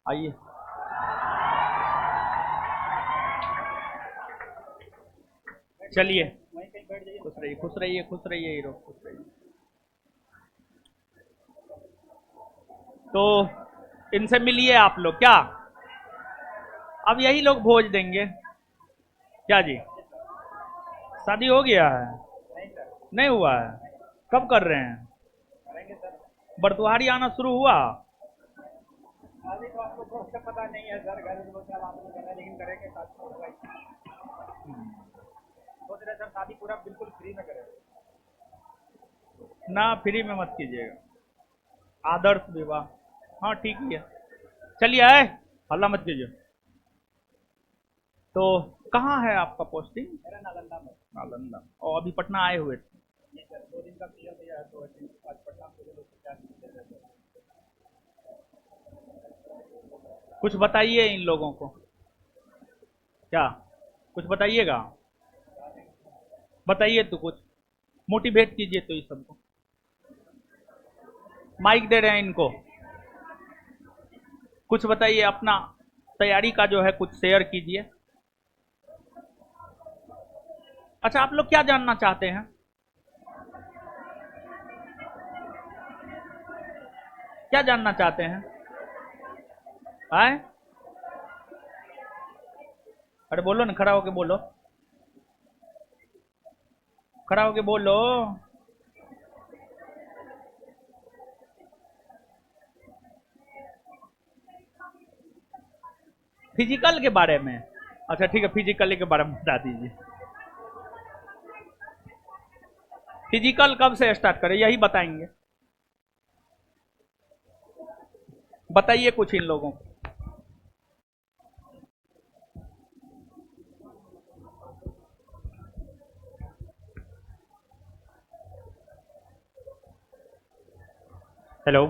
आइए। चलिए, खुश रहिए, खुश रहिए, खुश रहिए हीरो, खुश रहिए। तो इनसे मिलिए आप लोग क्या? अब यही लोग भोज देंगे क्या जी? शादी हो गया है? नहीं हुआ है? कब कर रहे हैं? बरतुहारी आना शुरू हुआ? अभी तो आपको दोस्त का पता नहीं है सर, घर में साल आपको करना है, लेकिन करेंगे शादी तो होगा ही। सोच रहे सर शादी पूरा बिल्कुल फ्री में करें। ना, फ्री में मत कीजिएगा, आदर्श विवाह। हाँ ठीक ही है। चलिए आए, हल्ला मत कीजिए। तो कहाँ है आपका पोस्टिंग? मेरा नालंदा में। नालंदा। और अभी पटना आए हुए थे? नहीं सर, 2 दिन का सीजन दिया है तो आज पटना से लोग क्या दे रहे हैं। कुछ बताइए इन लोगों को, क्या कुछ बताइएगा? बताइए तो कुछ, मोटिवेट कीजिए तो इस सबको। माइक दे रहे हैं इनको, कुछ बताइए अपना तैयारी का जो है कुछ शेयर कीजिए। अच्छा, आप लोग क्या जानना चाहते हैं? क्या जानना चाहते हैं? आए, अरे बोलो ना, खड़ा होके बोलो, खड़ा होके बोलो। फिजिकल के बारे में? अच्छा ठीक है, फिजिकल के बारे में बता दीजिए। फिजिकल कब से स्टार्ट करें, यही बताएंगे? बताइए कुछ इन लोगों को। हेलो,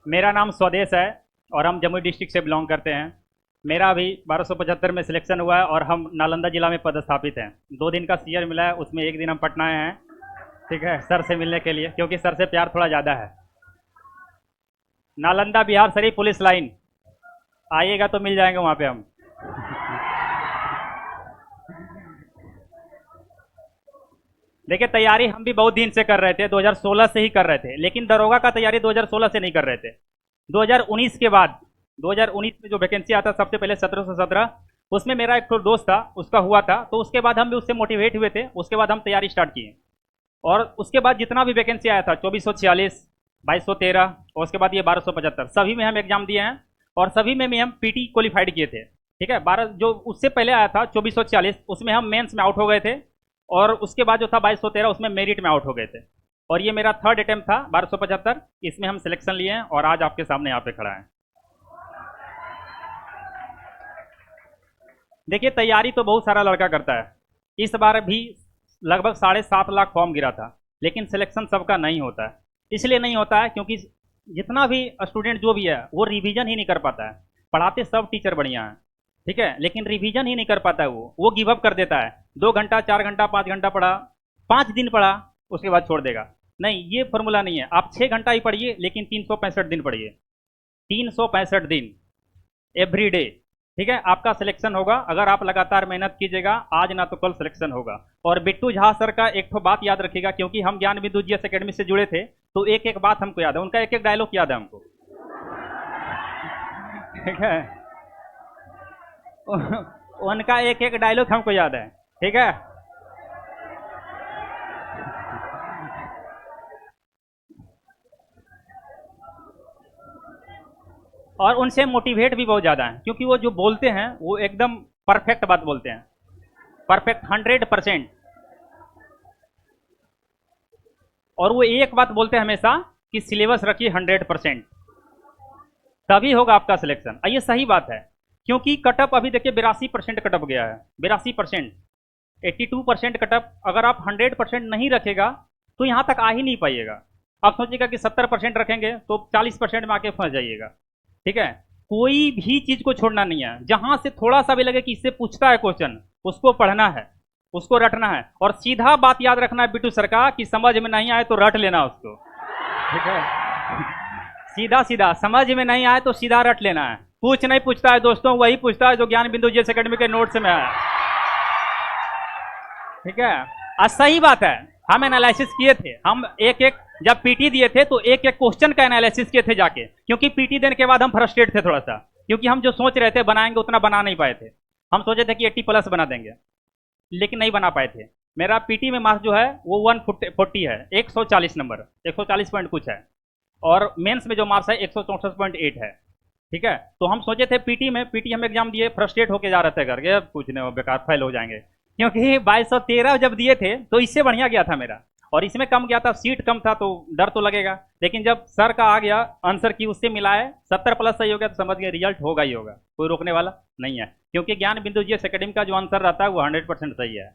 मेरा नाम स्वदेश है और हम जमुई डिस्ट्रिक्ट से बिलोंग करते हैं। मेरा अभी 1275 में सिलेक्शन हुआ है और हम नालंदा जिला में पदस्थापित हैं। 2 दिन का सीयर मिला है, उसमें एक दिन हम पटना आए हैं, ठीक है, सर से मिलने के लिए, क्योंकि सर से प्यार थोड़ा ज़्यादा है। नालंदा बिहार शरीफ पुलिस लाइन, आइएगा तो मिल जाएंगे वहाँ पे हम। देखिए, तैयारी हम भी बहुत दिन से कर रहे थे, 2016 से ही कर रहे थे, लेकिन दरोगा का तैयारी 2016 से नहीं कर रहे थे। 2019 के बाद, 2019 में जो वैकेंसी आता सबसे पहले 1717, उसमें मेरा एक तो दोस्त था, उसका हुआ था, तो उसके बाद हम भी उससे मोटिवेट हुए थे, उसके बाद हम तैयारी स्टार्ट किए। और उसके बाद जितना भी वैकेंसी आया था, 2446, 2213 और उसके बाद ये 1275, सभी में हम एग्जाम दिए हैं और सभी में भी हम पीटी क्वालिफाइड किए थे। ठीक है, 12 जो उससे पहले आया था 2446, उसमें हम मेंस में आउट हो गए थे और उसके बाद जो था 2213, उसमें मेरिट में आउट हो गए थे। और ये मेरा थर्ड अटेम्प्ट था 1275, इसमें हम सिलेक्शन लिए हैं और आज आपके सामने यहाँ पे खड़ा है। देखिए, तैयारी तो बहुत सारा लड़का करता है, इस बार भी लगभग 7.5 लाख फॉर्म गिरा था, लेकिन सिलेक्शन सबका नहीं होता है। इसलिए नहीं होता है क्योंकि जितना भी स्टूडेंट जो भी है वो रिवीजन ही नहीं कर पाता है। पढ़ाते सब टीचर बढ़िया हैं, ठीक है, लेकिन रिवीजन ही नहीं कर पाता है, वो गिव अप कर देता है। 2 घंटा, 4 घंटा, 5 घंटा पढ़ा, 5 दिन पढ़ा, उसके बाद छोड़ देगा। नहीं, ये फॉर्मूला नहीं है। आप 6 घंटा ही पढ़िए, लेकिन 365 दिन पढ़िए, 365 दिन, एवरी डे, ठीक है, आपका सिलेक्शन होगा। अगर आप लगातार मेहनत कीजिएगा, आज ना तो कल सिलेक्शन होगा। और बिट्टू झा सर का एक ठो बात याद रखिएगा, क्योंकि हम ज्ञान बिंदु जीएस अकेडमी से जुड़े थे, तो एक एक बात हमको याद है, उनका एक एक डायलॉग याद है हमको, ठीक है, उनका एक एक डायलॉग हमको याद है, ठीक है। और उनसे मोटिवेट भी बहुत ज़्यादा है, क्योंकि वो जो बोलते हैं वो एकदम परफेक्ट बात बोलते हैं, परफेक्ट 100%। और वो एक बात बोलते हैं हमेशा कि सिलेबस रखिए 100%, तभी होगा आपका सिलेक्शन। ये सही बात है, क्योंकि कटअप अभी देखिए 82% कटअप गया है, 82%, 82% कटअप। अगर आप 100% नहीं रखेगा तो यहाँ तक आ ही नहीं पाइएगा। आप सोचिएगा कि 70% रखेंगे तो 40% में आके फंस जाइएगा, ठीक है। कोई भी चीज को छोड़ना नहीं है, जहां से थोड़ा सा भी लगे कि इससे पूछता है क्वेश्चन, उसको पढ़ना है, उसको रटना है, और सीधा बात याद रखना है बिट्टू सर का कि समझ में नहीं आए तो रट लेना उसको, ठीक है। सीधा सीधा, समझ में नहीं आए तो सीधा रट लेना है। पूछ नहीं पूछता है दोस्तों, वही पूछता है जो ज्ञान बिंदु जीएस एकेडमी के नोट्स में है। ठीक है, सही बात है। हम एनालिसिस किए थे, हम एक एक जब पीटी दिए थे तो एक एक क्वेश्चन का एनालिसिस किए थे जाके, क्योंकि पीटी देने के बाद हम फ्रस्ट्रेट थे थोड़ा सा, क्योंकि हम जो सोच रहे थे बनाएंगे उतना बना नहीं पाए थे। हम सोचे थे कि 80+ बना देंगे, लेकिन नहीं बना पाए थे। मेरा पीटी में मार्क्स जो है वो 140 है, 140 नंबर, 140 पॉइंट कुछ है, और मेंस में जो मार्क्स है 164.8 है। ठीक है, तो हम सोचे थे पीटी हम एग्जाम दिए, फ्रस्ट्रेट होके जा रहे थे करके, अब कुछ नहीं, बेकार फेल हो जाएंगे, क्योंकि 2213 जब दिए थे तो इससे बढ़िया गया था मेरा, और इसमें कम गया था, सीट कम था तो डर तो लगेगा, लेकिन जब सर का आ गया आंसर की उससे मिलाए 70+ सही हो गया, तो समझ गए रिजल्ट होगा ही होगा, कोई रोकने वाला नहीं है, क्योंकि ज्ञान बिंदु जीएस एकेडमी का जो आंसर रहता है वो 100% सही है,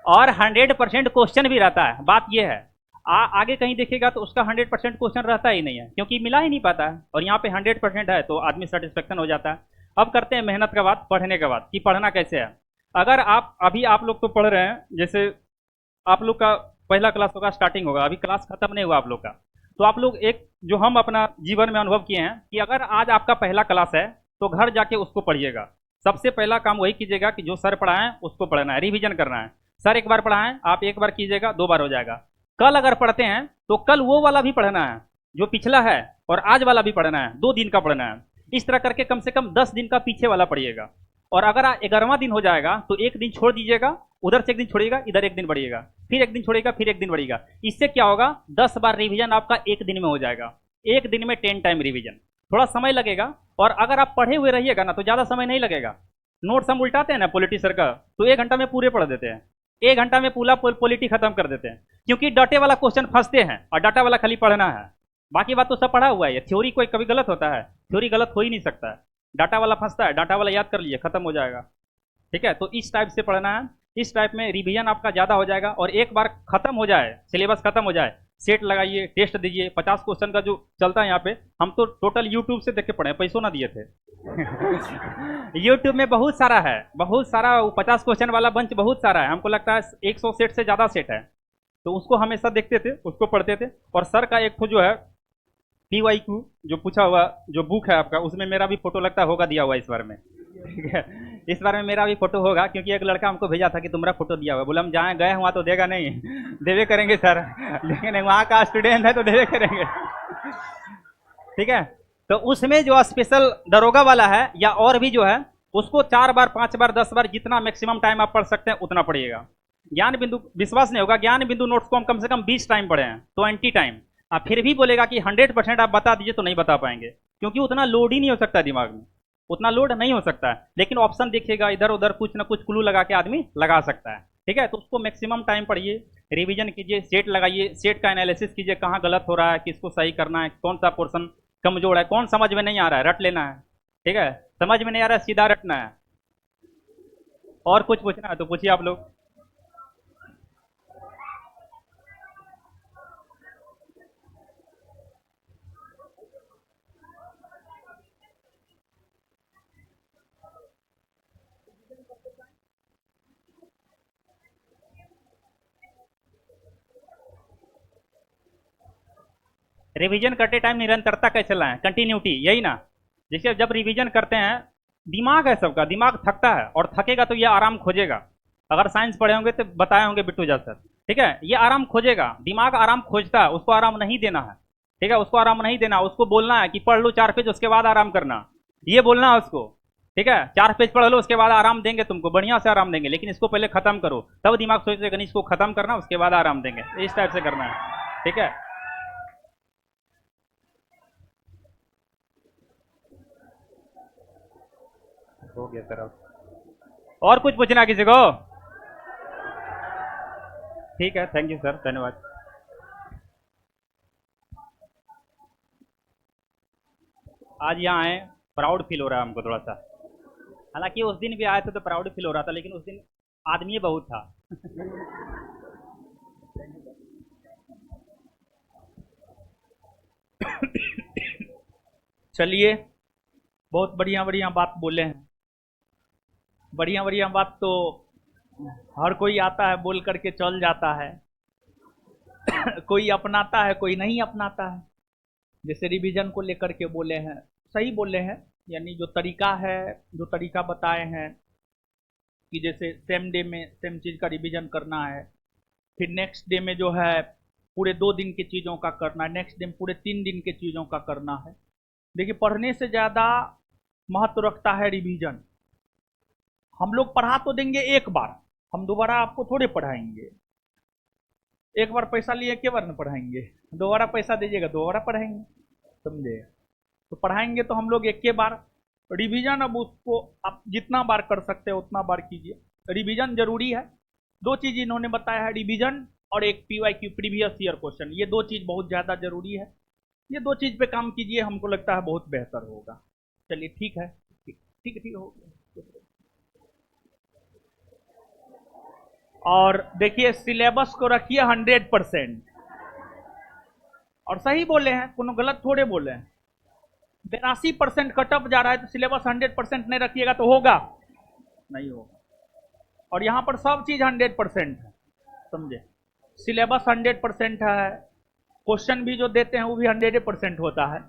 और 100% क्वेश्चन भी रहता है। बात यह है, आगे कहीं देखिएगा तो उसका 100% क्वेश्चन रहता ही नहीं है, क्योंकि मिला ही नहीं पाता है, और यहाँ पे 100% है तो आदमी सेटिस्फेक्शन हो जाता है। अब करते हैं मेहनत का बात, पढ़ने के बाद कि पढ़ना कैसे है। अगर आप लोग तो पढ़ रहे हैं, जैसे आप लोग का पहला क्लास होगा, स्टार्टिंग होगा, अभी क्लास खत्म नहीं हुआ आप लोग का, तो आप लोग एक जो हम अपना जीवन में अनुभव किए हैं कि अगर आज आपका पहला क्लास है तो घर जाके उसको पढ़िएगा। सबसे पहला काम वही कीजिएगा कि जो सर पढ़ाएं उसको पढ़ना है, रिवीजन करना है। सर एक बार पढ़ाएं, आप एक बार कीजिएगा, 2 बार हो जाएगा। कल अगर पढ़ते हैं तो कल वो वाला भी पढ़ना है जो पिछला है, और आज वाला भी पढ़ना है, 2 दिन का पढ़ना है। इस तरह करके कम से कम 10 दिन का पीछे वाला पढ़िएगा, और अगर 11वां दिन हो जाएगा तो एक दिन छोड़ दीजिएगा, उधर से एक दिन छोड़िएगा, इधर एक दिन बढ़िएगा, फिर एक दिन छोड़िएगा, फिर एक दिन बढ़िएगा। इससे क्या होगा, 10 बार रिवीजन आपका एक दिन में हो जाएगा, एक दिन में 10 टाइम रिवीजन। थोड़ा समय लगेगा, और अगर आप पढ़े हुए रहिएगा ना तो ज़्यादा समय नहीं लगेगा। नोट्स हम उल्टाते हैं ना पॉलिटी सर का, तो 1 घंटा में पूरे पढ़ देते हैं, 1 घंटा में पूरा पॉलिटी खत्म कर देते हैं, क्योंकि डाटे वाला क्वेश्चन फंसते हैं और डाटा वाला खाली पढ़ना है, बाकी बात तो सब पढ़ा हुआ है। थ्योरी कोई कभी गलत होता है? थ्योरी गलत हो ही नहीं सकता है, डाटा वाला फंसता है, डाटा वाला याद कर लीजिए, खत्म हो जाएगा। ठीक है, तो इस टाइप से पढ़ना है, इस टाइप में रिवीजन आपका ज़्यादा हो जाएगा, और एक बार खत्म हो जाए, सिलेबस खत्म हो जाए, सेट लगाइए, टेस्ट दीजिए। 50 क्वेश्चन का जो चलता है यहाँ पे, हम तो टोटल यूट्यूब से देख के पढ़े, पैसों ना दिए थे। यूट्यूब में बहुत सारा है, बहुत सारा, 50 क्वेश्चन वाला बंच बहुत सारा है, हमको लगता है 100 सेट से ज़्यादा सेट है, तो उसको हमेशा देखते थे, उसको पढ़ते थे। और सर का एक जो है PYQ जो पूछा हुआ जो बुक है आपका, उसमें मेरा भी फोटो लगता होगा दिया हुआ इस बार में। ठीक है, इस बार में मेरा भी फोटो होगा, क्योंकि एक लड़का हमको भेजा था कि तुम्हारा फोटो दिया हुआ, बोला हम जहाँ गए वहाँ तो देगा नहीं, देवे करेंगे सर, लेकिन वहाँ का स्टूडेंट है तो देवे करेंगे। ठीक है, तो उसमें जो स्पेशल दरोगा वाला है या और भी जो है, उसको 4 बार 5 बार 10 बार जितना मैक्सिमम टाइम आप पढ़ सकते हैं उतना पढ़िएगा। ज्ञान बिंदु, विश्वास नहीं होगा, ज्ञान बिंदु नोट्स को हम कम से कम 20 टाइम पढ़े हैं, 20 टाइम। आप फिर भी बोलेगा कि 100% आप बता दीजिए, तो नहीं बता पाएंगे, क्योंकि उतना लोड ही नहीं हो सकता दिमाग में, उतना लोड नहीं हो सकता है। लेकिन ऑप्शन देखिएगा, इधर उधर कुछ ना कुछ क्लू लगा के आदमी लगा सकता है। ठीक है, तो उसको मैक्सिमम टाइम पढ़िए, रिवीजन कीजिए, सेट लगाइए, सेट का एनालिसिस कीजिए, कहाँ गलत हो रहा है, किसको सही करना है, कौन सा पोर्शन कमजोर है, कौन समझ में नहीं आ रहा है, रट लेना है। ठीक है, समझ में नहीं आ रहा है, सीधा रटना है। और कुछ पूछना है तो पूछिए आप लोग। रिवीजन करते टाइम निरंतरता कैसे लाएं, कंटिन्यूटी, यही ना। जैसे जब रिवीजन करते हैं, दिमाग है सबका, दिमाग थकता है, और थकेगा तो ये आराम खोजेगा। अगर साइंस पढ़े होंगे तो बताए होंगे बिट्टू जा सर। ठीक है, ये आराम खोजेगा, दिमाग आराम खोजता है, उसको आराम नहीं देना है। ठीक है, उसको आराम नहीं देना, उसको बोलना है कि पढ़ लो 4 पेज, उसके बाद आराम करना, ये बोलना है उसको। ठीक है, 4 पेज पढ़ लो, उसके बाद आराम देंगे तुमको, बढ़िया से आराम देंगे, लेकिन इसको पहले खत्म करो, तब दिमाग सोचेगा नहीं इसको खत्म करना, उसके बाद आराम देंगे। इस टाइप से करना है। ठीक है, हो गया सर। अब और कुछ पूछना किसी को? ठीक है, थैंक यू सर, धन्यवाद। आज यहाँ आए, प्राउड फील हो रहा है हमको थोड़ा सा। हालांकि उस दिन भी आए थे तो प्राउड फील हो रहा था, लेकिन उस दिन आदमी बहुत था। चलिए, बहुत बढ़िया बढ़िया बात बोले हैं। बढ़िया बढ़िया बात तो हर कोई आता है, बोल करके चल जाता है। कोई अपनाता है, कोई नहीं अपनाता है। जैसे रिवीजन को लेकर के बोले हैं, सही बोले हैं, यानी जो तरीका है, जो तरीका बताए हैं कि जैसे सेम डे में सेम चीज़ का रिवीजन करना है, फिर नेक्स्ट डे में जो है पूरे 2 दिन की चीज़ों का करना है, नेक्स्ट डे में पूरे 3 दिन की चीज़ों का करना है। देखिए, पढ़ने से ज़्यादा महत्व रखता है रिवीजन। हम लोग पढ़ा तो देंगे एक बार, हम दोबारा आपको थोड़े पढ़ाएंगे। एक बार पैसा लिए के बार न पढ़ाएंगे, दोबारा पैसा दीजिएगा दोबारा पढ़ाएंगे, समझे? तो पढ़ाएंगे तो हम लोग एक के बार। रिवीजन अब उसको आप जितना बार कर सकते हो उतना बार कीजिए। रिवीजन जरूरी है। 2 चीज़ इन्होंने बताया है, रिवीजन और एक PYQ प्रीवियस ईयर क्वेश्चन, ये 2 चीज़ बहुत ज़्यादा जरूरी है। ये 2 चीज़ पे काम कीजिए, हमको लगता है बहुत बेहतर होगा। चलिए ठीक है, ठीक ठीक ठीक हो गया। और देखिए, सिलेबस को रखिए 100%। और सही बोले हैं, कोनो गलत थोड़े बोले हैं। 82% कटअप जा रहा है तो सिलेबस 100% नहीं रखिएगा तो होगा नहीं होगा। और यहाँ पर सब चीज़ 100% है, समझे? सिलेबस 100% है, क्वेश्चन भी जो देते हैं वो भी 100% होता है।